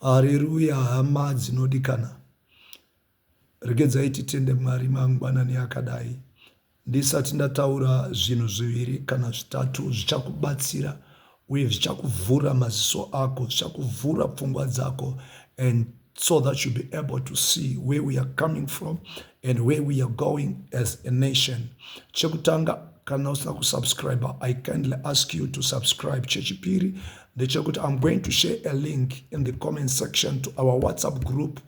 Haleluya, hama dzinodikana. Regedzai titende Mwari mangwanani akadai. Ndisati ndataura zvinhu zviviri kana zvitatu zvichakubatsira uye zvichakuvhura maziso ako, zvichakuvhura pfungwa dzako, and so that you'll be able to see where we are coming from and where we are going as a nation. Chekutanga kana usina kusubscribe, I kindly ask you to subscribe. Chechipiri ndechekuti I'm going to share a link in the comment section to our WhatsApp group.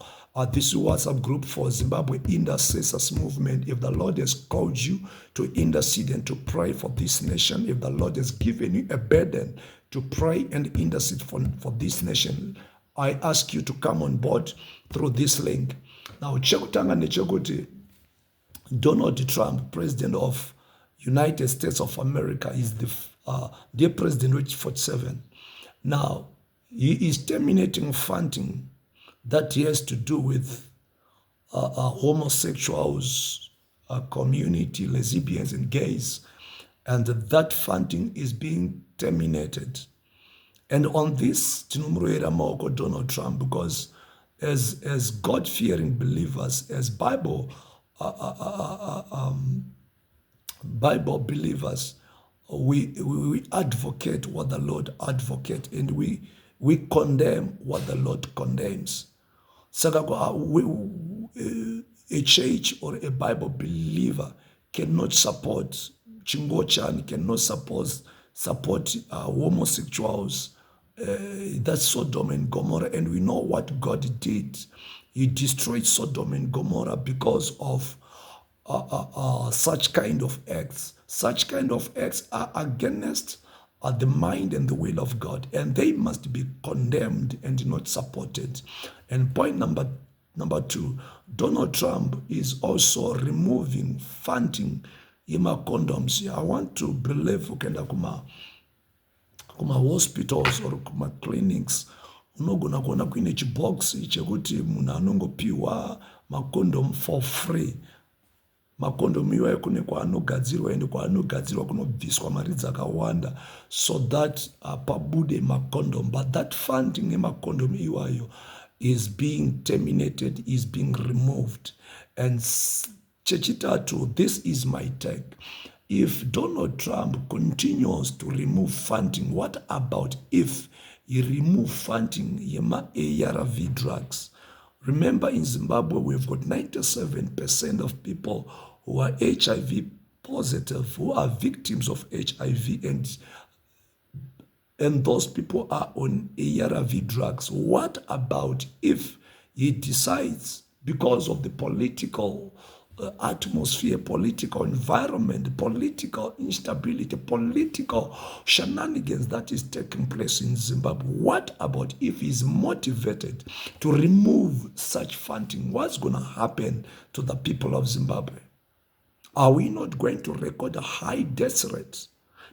This WhatsApp group for Zimbabwe Intercessors Movement. If the Lord has called you to intercede and to pray for this nation, if the Lord has given you a burden to pray and intercede for this nation, I ask you to come on board through this link. Now, chekutanga nechekuti Donald Trump, President of United States of America, is the president with 47. Now, he is terminating funding that has to do with homosexuals, community, lesbians, and gays. And that funding is being terminated. And on this, tinomurera maoko Donald Trump, because as God-fearing believers, as Bible believers, we advocate what the Lord advocates, and we condemn what the Lord condemns. Saka a church or a Bible believer cannot support chingochan, cannot support homosexuals. That's Sodom and Gomorrah, and we know what God did. He destroyed Sodom and Gomorrah because of such kind of acts. Such kind of acts are against the mind and the will of God, and they must be condemned and not supported. And point number two, Donald Trump is also removing funding ima condoms. I want to believe ukenda kuma hospitals or kuma clinics unogona kuona kuine chibox chekuti munhu anongopiwa macondom for free. Macondom iwayo kune kwaanogadzirwa ende kwaanogadzirwa kunobviswa mari dzakawanda so that pabude macondom, but that funding emacondom iwayo is being terminated, is being removed. And chechitatu, this is my take. If Donald Trump continues to remove funding, what about if he remove funding yema ARV drugs? Remember, in Zimbabwe, we've got 97% of people who are HIV positive, who are victims of HIV, and those people are on ARV drugs. What about if he decides, because of the political atmosphere, political environment, political instability, political shenanigans that is taking place in Zimbabwe, what about if he's motivated to remove such funding? What's going to happen to the people of Zimbabwe? Are we not going to record a high death rate?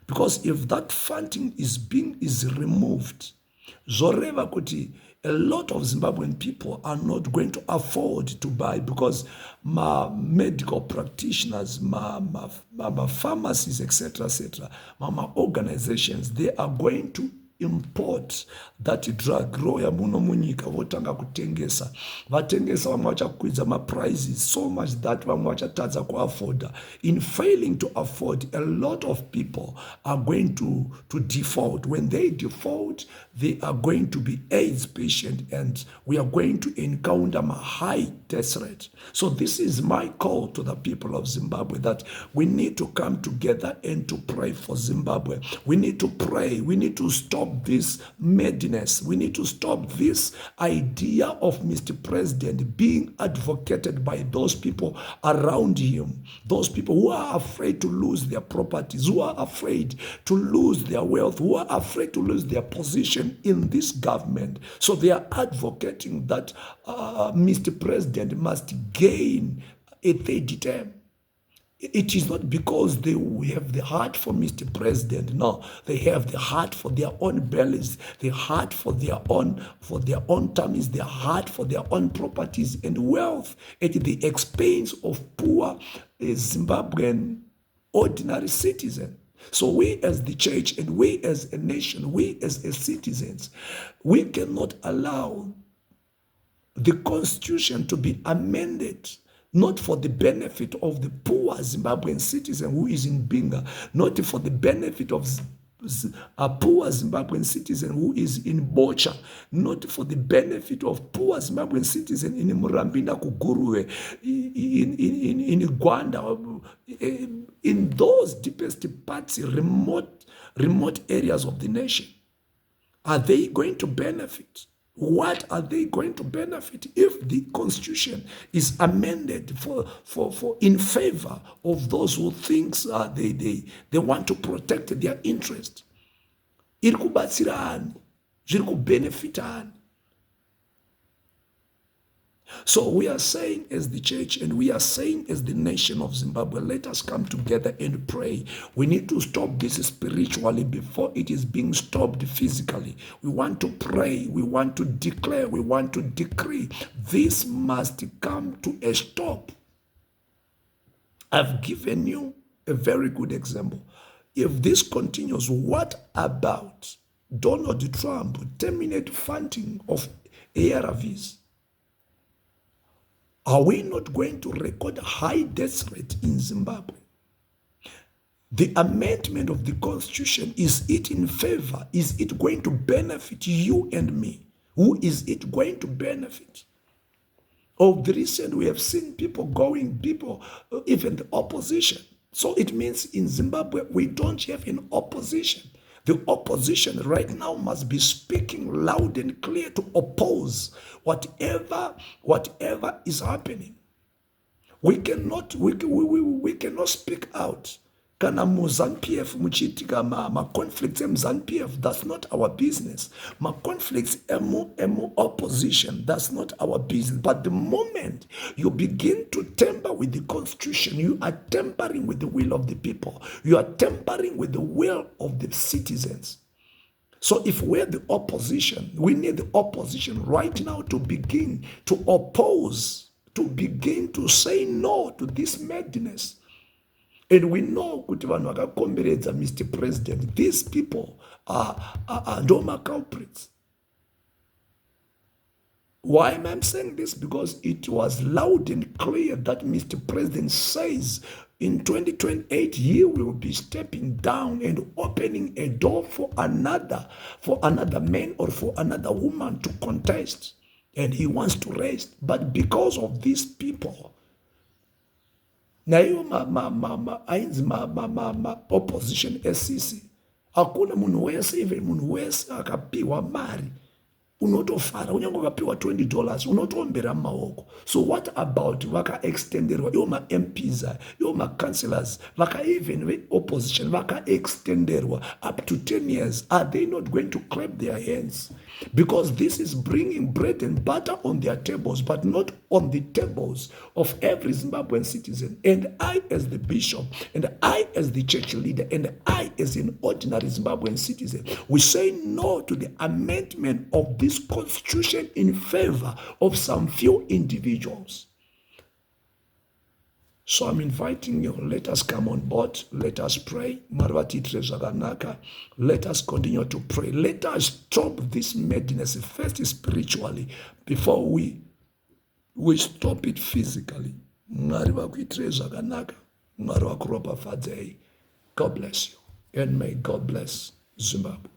Because if that funding is removed, zoreva kuti a lot of Zimbabwean people are not going to afford to buy, because my medical practitioners, my pharmacies, etc., my organizations, they are going to import that drug. Roya muno munyika votanga kutengesa. Vatengesa vamwe vachakwidza prices so much that vamwe vachatadza kuafforda. In failing to afford, a lot of people are going to default. When they default, they are going to be AIDS patient, and we are going to encounter a high death rate. So this is my call to the people of Zimbabwe, that we need to come together and to pray for Zimbabwe. We need to pray. We need to stop this madness. We need to stop this idea of Mr. President being advocated by those people around him, those people who are afraid to lose their properties, who are afraid to lose their wealth, who are afraid to lose their position in this government. So they are advocating that Mr. President must gain a third term. It is not because they have the heart for Mr. President. No, they have the heart for their own bellies, the heart for their own tummies, their heart for their own properties and wealth at the expense of poor Zimbabwean ordinary citizens. So we as the church and we as a nation, we as citizens, we cannot allow the constitution to be amended, not for the benefit of the poor Zimbabwean citizen who is in Binga, not for the benefit of a poor Zimbabwean citizen who is in Bocha, not for the benefit of poor Zimbabwean citizen in Murambina, Kuguruwe, in Gwanda, in those deepest parts, remote areas of the nation. Are they going to benefit? What are they going to benefit if the constitution is amended for in favor of those who think they want to protect their interest? Iri kubatsira ani? Zviri kubenefita ani? So we are saying as the church and we are saying as the nation of Zimbabwe, let us come together and pray. We need to stop this spiritually before it is being stopped physically. We want to pray, we want to declare, we want to decree. This must come to a stop. I've given you a very good example. If this continues, what about Donald Trump terminate funding of Arvs? Are we not going to record a high death rate in Zimbabwe? The amendment of the constitution, is it in favor? Is it going to benefit you and me? Who is it going to benefit? Of the recent, we have seen people, even the opposition. So it means in Zimbabwe, we don't have an opposition. The opposition right now must be speaking loud and clear to oppose whatever is happening. We cannot speak out. Kana mu-ZANU-PF muchitika ma-conflicts mu-ZANU-PF, that's not our business. Ma-conflicts emu opposition, that's not our business. But the moment you begin to tamper with the constitution, you are tampering with the will of the people. You are tampering with the will of the citizens. So if we're the opposition, we need the opposition right now to begin to oppose, to begin to say no to this madness. And we know kuti vanhu vakakomberedza Mr. President, these people are ndoma culprits. Why am I saying this? Because it was loud and clear that Mr. President says in 2028 he will be stepping down and opening a door for another man or for another woman to contest. And he wants to rest. But because of these people, na hiyo opposition SCC, hakuna munhu wese, even munhu wese akapiwa mari unotofara, unyange ukapiwa $20 unotoombera maoko. So what about vakaextenderwa, iwo ma-MPs, iwo ma-councillors, even opposition vakaextenderwa up to 10 years? Are they not going to clap their hands? Because this is bringing bread and butter on their tables, but not on the tables of every Zimbabwean citizen. And I as the bishop, and I as the church leader, and I as an ordinary Zimbabwean citizen, we say no to the amendment of this constitution in favor of some few individuals. So I'm inviting you, let us come on board, let us pray. Let us continue to pray. Let us stop this madness first spiritually before we stop it physically. God bless you, and may God bless Zimbabwe.